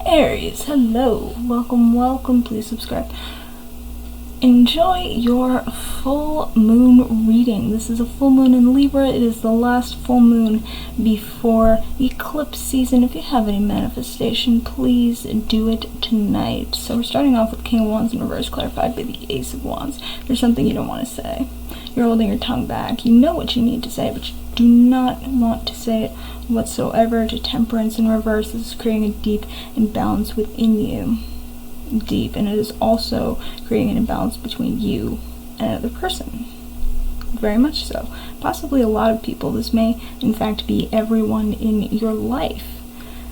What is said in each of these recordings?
Aries, hello, welcome, please subscribe. Enjoy your full moon reading. This is a full moon in Libra. It is the last full moon before eclipse season. If you have any manifestation, please do it tonight. So we're starting off with King of Wands in reverse, clarified by the Ace of Wands. There's something you don't want to say. You're holding your tongue back. You know what you need to say, but you do not want to say it whatsoever. To Temperance in reverse, this is creating a deep imbalance within you. Deep, and it is also creating an imbalance between you and another person. Very much so. Possibly a lot of people. This may, in fact, be everyone in your life.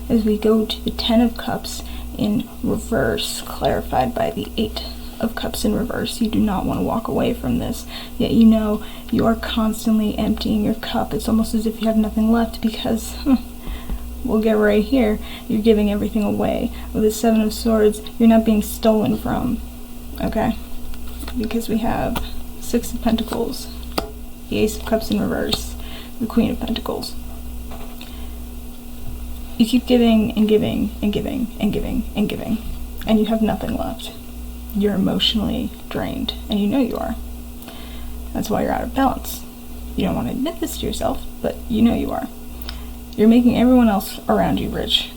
As we go to the Ten of Cups in reverse, clarified by the Eight of Cups in reverse. You do not want to walk away from this, yet you know you are constantly emptying your cup. It's almost as if you have nothing left because we'll get right here, you're giving everything away. With the Seven of Swords, you're not being stolen from, okay? Because we have Six of Pentacles, the Ace of Cups in reverse, the Queen of Pentacles. You keep giving and giving and giving and giving and giving, and you have nothing left. You're emotionally drained, and you know you are. That's why you're out of balance. You don't want to admit this to yourself, but you know you are. You're making everyone else around you rich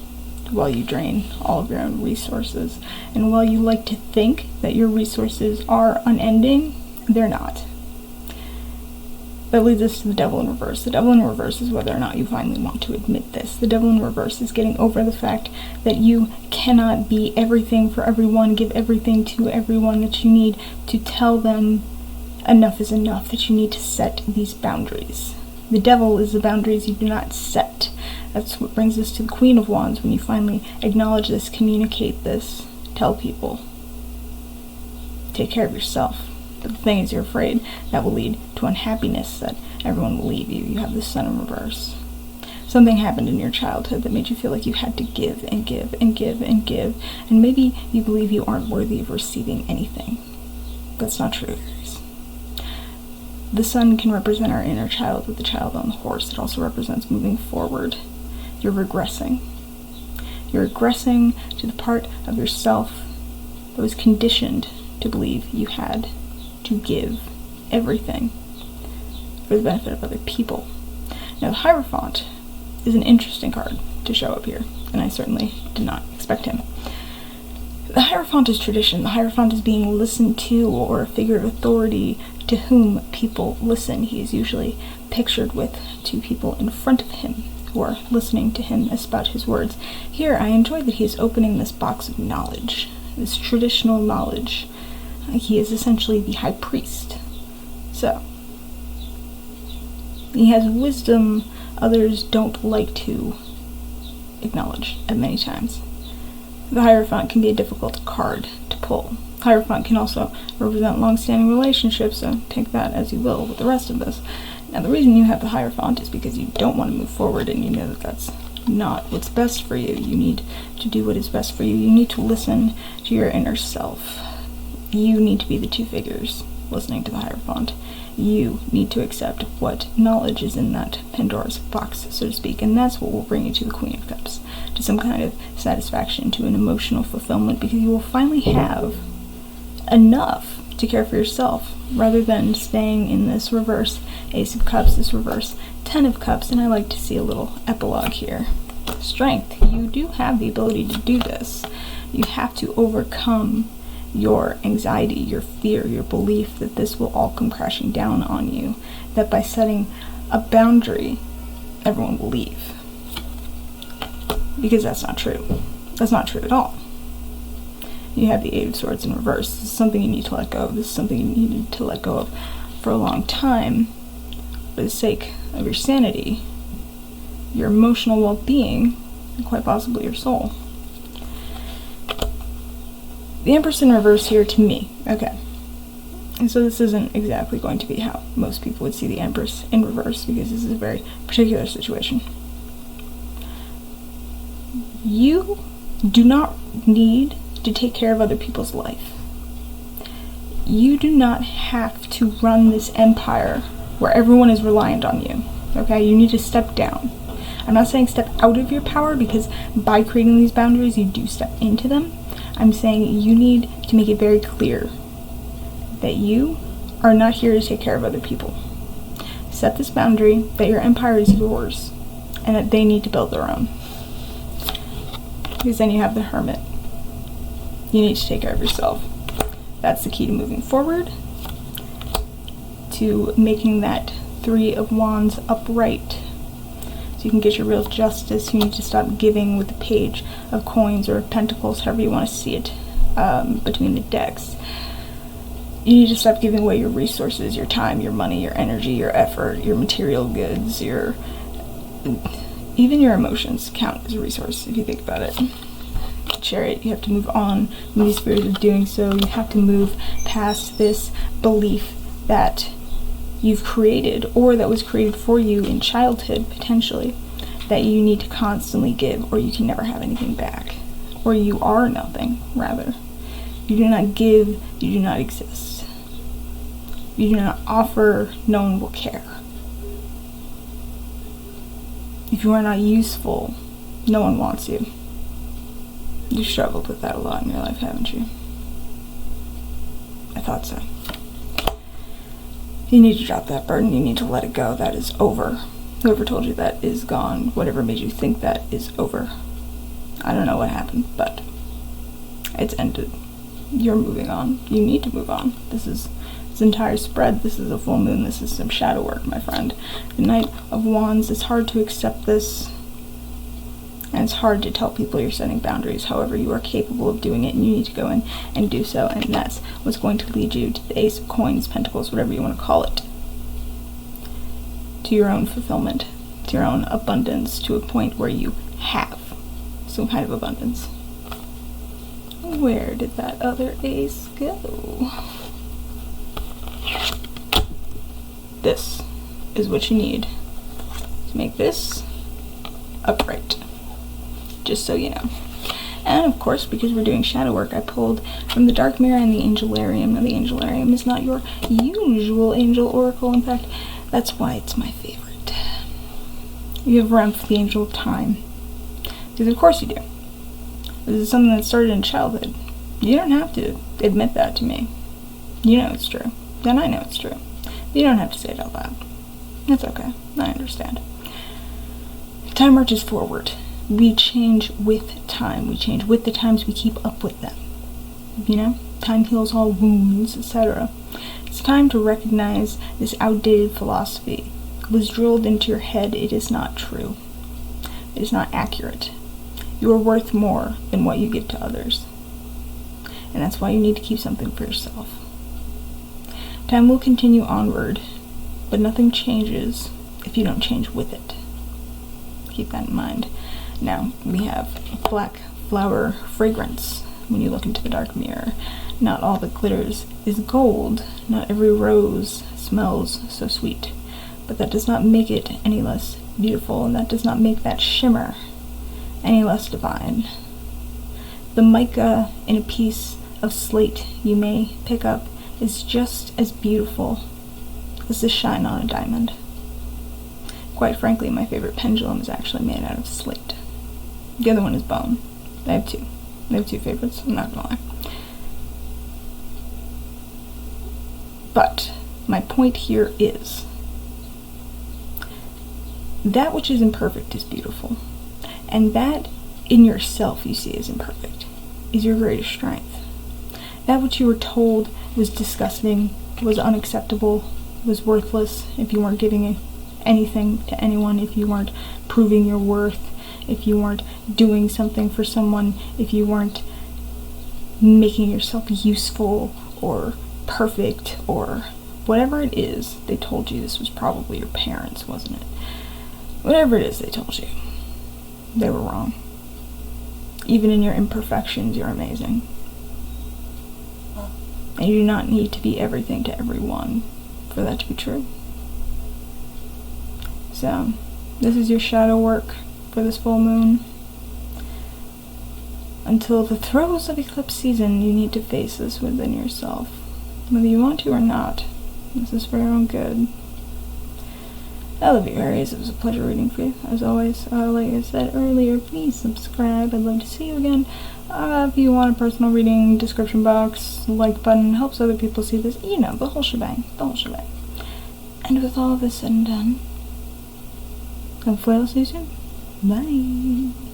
while you drain all of your own resources. And while you like to think that your resources are unending, they're not. That leads us to the Devil in reverse. The Devil in reverse is whether or not you finally want to admit this. The Devil in reverse is getting over the fact that you cannot be everything for everyone, give everything to everyone, that you need to tell them enough is enough, that you need to set these boundaries. The devil is the boundaries you do not set. That's what brings us to the Queen of Wands. When you finally acknowledge this, communicate this, tell people, take care of yourself. But the thing is, you're afraid that will lead to unhappiness, that everyone will leave you. You have the Sun in reverse. Something happened in your childhood that made you feel like you had to give and give and give and give, and maybe you believe you aren't worthy of receiving anything. That's not true. The sun can represent our inner child with the child on the horse. It also represents moving forward. You're regressing. You're regressing to the part of yourself that was conditioned to believe you had to give everything for the benefit of other people. Now, the Hierophant is an interesting card to show up here, and I certainly did not expect him. The Hierophant is tradition. The Hierophant is being listened to, or a figure of authority to whom people listen. He is usually pictured with two people in front of him who are listening to him spout his words. Here, I enjoy that he is opening this box of knowledge, this traditional knowledge. He is essentially the high priest. So, he has wisdom others don't like to acknowledge at many times. The Hierophant can be a difficult card to pull. Hierophant can also represent long-standing relationships, so take that as you will with the rest of this. Now, the reason you have the Hierophant is because you don't want to move forward, and you know that that's not what's best for you. You need to do what is best for you. You need to listen to your inner self. You need to be the two figures listening to the Hierophant. You need to accept what knowledge is in that Pandora's box, so to speak, and that's what will bring you to the Queen of Cups, to some kind of satisfaction, to an emotional fulfillment, because you will finally have enough to care for yourself, rather than staying in this reverse Ace of Cups, this reverse Ten of Cups. And I like to see a little epilogue here. Strength. You do have the ability to do this. You have to overcome your anxiety, your fear, your belief that this will all come crashing down on you, that by setting a boundary, everyone will leave. Because that's not true. That's not true at all. You have the Eight of Swords in reverse. This is something you need to let go of. This is something you needed to let go of for a long time. For the sake of your sanity, your emotional well-being, and quite possibly your soul. The Empress in reverse here to me. Okay. And so this isn't exactly going to be how most people would see the Empress in reverse, because this is a very particular situation. You do not need to take care of other people's life. You do not have to run this empire where everyone is reliant on you. Okay? You need to step down. I'm not saying step out of your power, because by creating these boundaries, you do step into them. I'm saying you need to make it very clear that you are not here to take care of other people. Set this boundary that your empire is yours and that they need to build their own. Because then you have the Hermit. You need to take care of yourself. That's the key to moving forward, to making that Three of Wands upright, so you can get your real justice. You need to stop giving with the Page of Coins or Pentacles, however you want to see it, between the decks. You need to stop giving away your resources, your time, your money, your energy, your effort, your material goods, even your emotions count as a resource if you think about it. Chariot, you have to move on in the spirit of doing so. You have to move past this belief that you've created, or that was created for you in childhood, potentially, that you need to constantly give, or you can never have anything back, or you are nothing, rather. You do not give, you do not exist. You do not offer, no one will care. If you are not useful, no one wants you. You've struggled with that a lot in your life, haven't you? I thought so. You need to drop that burden. You need to let it go. That is over. Whoever told you that is gone. Whatever made you think that is over. I don't know what happened, but it's ended. You're moving on. You need to move on. This entire spread. This is a full moon. This is some shadow work, my friend. The Knight of Wands. It's hard to accept this. And it's hard to tell people you're setting boundaries. However, you are capable of doing it, and you need to go in and do so. And that's what's going to lead you to the Ace of Coins, Pentacles, whatever you want to call it. To your own fulfillment, to your own abundance, to a point where you have some kind of abundance. Where did that other ace go? This is what you need to make this upright. Just so you know. And of course, because we're doing shadow work, I pulled from the Dark Mirror and the Angelarium. Now, the Angelarium is not your usual angel oracle. In fact, that's why it's my favorite. You have Remph, the Angel of Time. Because of course you do. This is something that started in childhood. You don't have to admit that to me. You know it's true. Then I know it's true. You don't have to say it out loud. It's okay. I understand. Time marches forward. We change with time. We change with the times. We keep up with them. You know? Time heals all wounds, etc. It's time to recognize this outdated philosophy. It was drilled into your head. It is not true. It is not accurate. You are worth more than what you give to others. And that's why you need to keep something for yourself. Time will continue onward, but nothing changes if you don't change with it. Keep that in mind. Now, we have black flower fragrance when you look into the Dark Mirror. Not all that glitters is gold. Not every rose smells so sweet. But that does not make it any less beautiful, and that does not make that shimmer any less divine. The mica in a piece of slate you may pick up is just as beautiful as the shine on a diamond. Quite frankly, my favorite pendulum is actually made out of slate. The other one is bone. I have two. I have two favorites, I'm not gonna lie. But my point here is that which is imperfect is beautiful. And that in yourself you see as imperfect is your greatest strength. That which you were told was disgusting, was unacceptable, was worthless, if you weren't giving anything to anyone, if you weren't proving your worth, if you weren't doing something for someone, if you weren't making yourself useful or perfect or whatever it is they told you. This was probably your parents, wasn't it? Whatever it is they told you, they were wrong. Even in your imperfections, you're amazing. And you do not need to be everything to everyone for that to be true. So, this is your shadow work for this full moon. Until the throes of eclipse season, you need to face this within yourself. Whether you want to or not. This is for your own good. I love you, Aries. It was a pleasure reading for you, as always. Like I said earlier, please subscribe. I'd love to see you again. If you want a personal reading, description box, like button, helps other people see this. You know, the whole shebang. The whole shebang. And with all of this said and done, hopefully I'll see you soon. Bye.